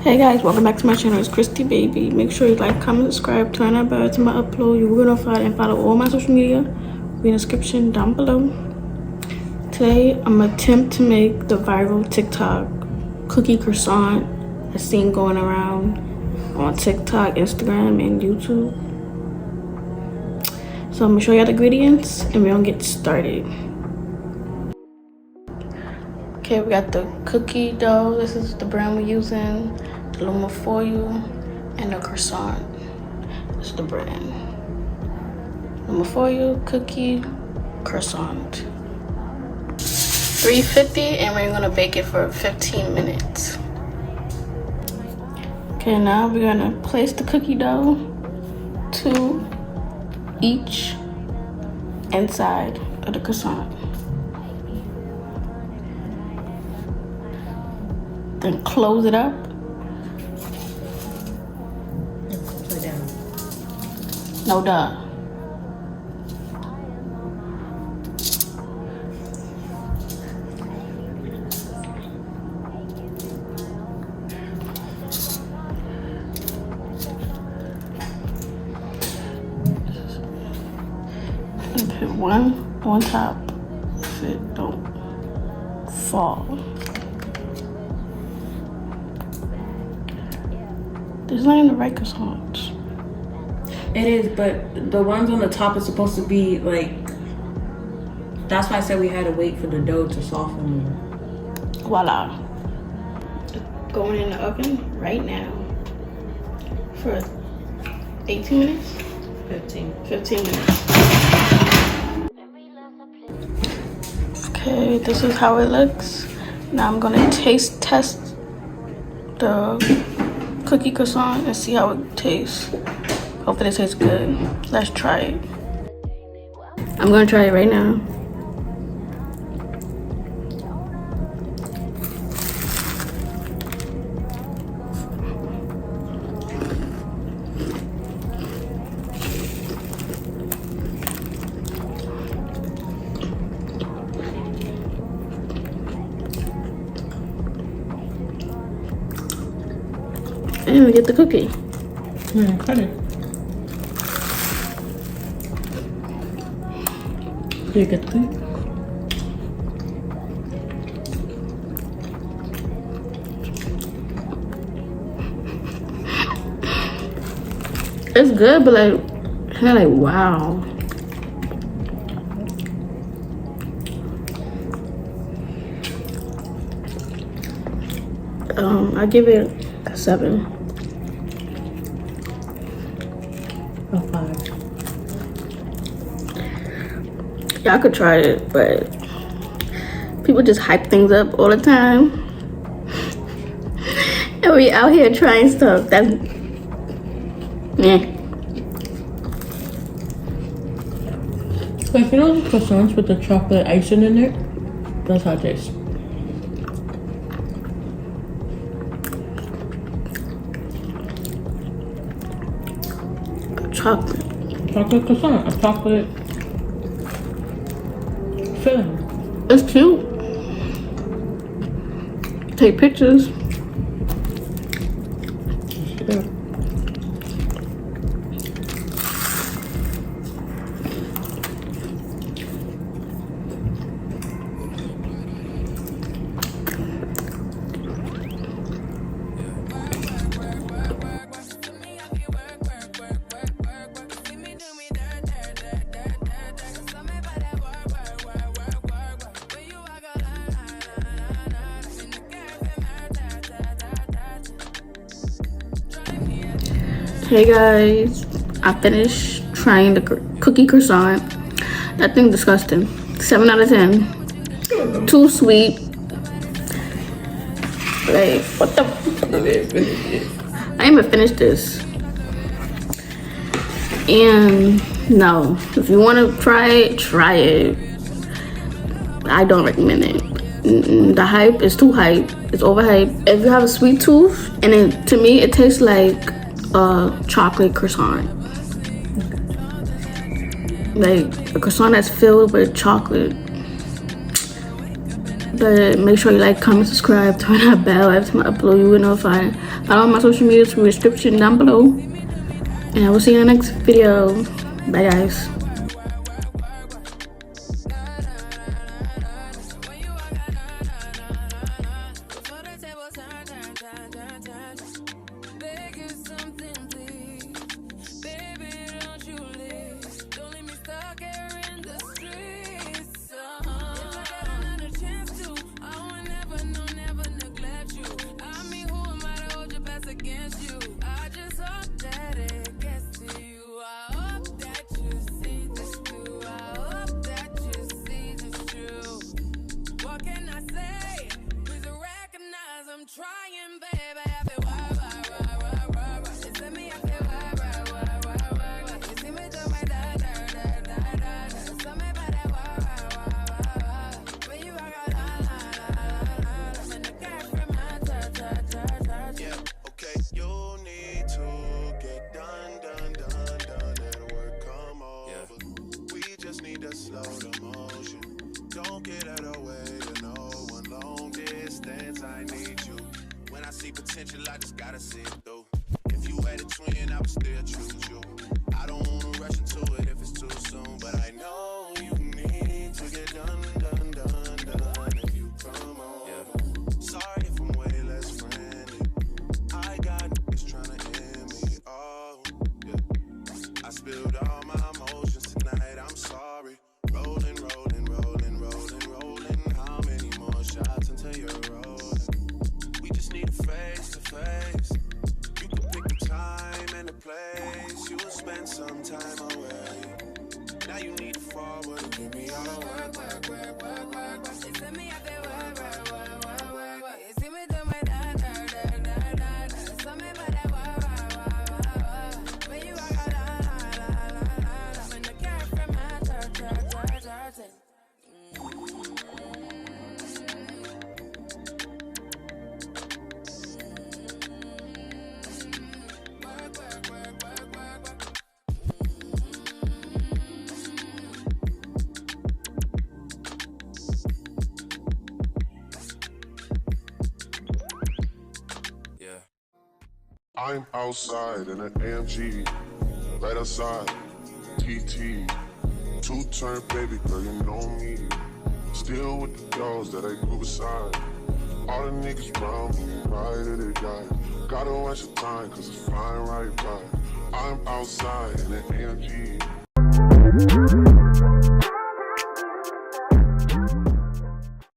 Hey guys, welcome back to my channel. It's Chrysty.bbyy. Make sure you like, comment, subscribe, turn that bell to my upload. You will be notified and follow all my social media. Will be in the description down below. Today, I'm gonna attempt to make the viral TikTok cookie croissant I've seen going around on TikTok, Instagram, and YouTube. So I'm gonna show you the ingredients and we're gonna get started. Okay, we got the cookie dough. This is the brand we're using. The aluminum foil and the croissant. This is the brand. Aluminum foil, cookie, croissant. 350, and we're gonna bake it for 15 minutes. Okay, now we're gonna place the cookie dough, 2 each inside of the croissant. Then close it up. Upside down. No duh. And put one on top so it don't fall. This is not even the right croissants. It is, but the ones on the top is supposed to be like. That's why I said we had to wait for the dough to soften more. Voila. Going in the oven right now for 18 minutes? 15 minutes. Okay, this is how it looks. Now I'm gonna taste test the cookie croissant and see how it tastes. Hopefully it tastes good. Let's try it. I'm gonna try it right now. And we get the cookie. Cut it. Do you get the cookie? It's good, but like, kind of like, wow. I give it a 7. A 5. Y'all could try it, but people just hype things up all the time. And we out here trying stuff that's Like, you know the croissants with the chocolate icing in it? That's how it tastes. chocolate. Chocolate croissant, a chocolate filling. It's cute. Take pictures. Yeah. Hey guys, I finished trying the cookie croissant. That thing disgusting. 7 out of 10. Too sweet. Like, what the? I ain't even finished this. And no, if you want to try it, try it. I don't recommend it. The hype is too hype. It's overhyped. If you have a sweet tooth, and then to me it tastes like a chocolate croissant. Like a croissant that's filled with chocolate. But make sure you like, comment, subscribe, turn that bell every time I upload. You will get notified. Follow all my social media through the description down below. And I will see you in the next video. Bye guys. Against you, I just hope that it gets to you. I hope that you see this too. I hope that you see this true. What can I say? Please recognize I'm trying, baby. I feel why. It's me, I feel why. You see me do my da. Tell me about that why. When you walk out, la. When the cash from my touch. Yeah. Okay, you need to get done. Let work come over. Yeah. We just need to slow the motion. Don't get out of the way to no one. Long distance, I need you. When I see potential, I just gotta see it through. If you had a twin, I would still choose you. I don't wanna rush into it if it's too soon, but I know you need to get done. If you come on, yeah. Sorry if I'm way less friendly. I got niggas tryna end me. Oh, yeah. I spilled all my emotions tonight. I'm sorry. Rolling. How many more shots until you're rolling? We just need a face to face. You can pick the time and the place. You will spend some time away. Now you need to forward and give me all the work. You see me, I feel why. You see me do my da. Tell me about that why. When you walk out, la. When the cash from my touch. I'm outside in an AMG, right outside, TT. Two-turn baby girl, you know me. Still with the girls that I grew beside. All the niggas round me, ride or they die. Gotta watch the time, cause it's flying right by. I'm outside in an AMG.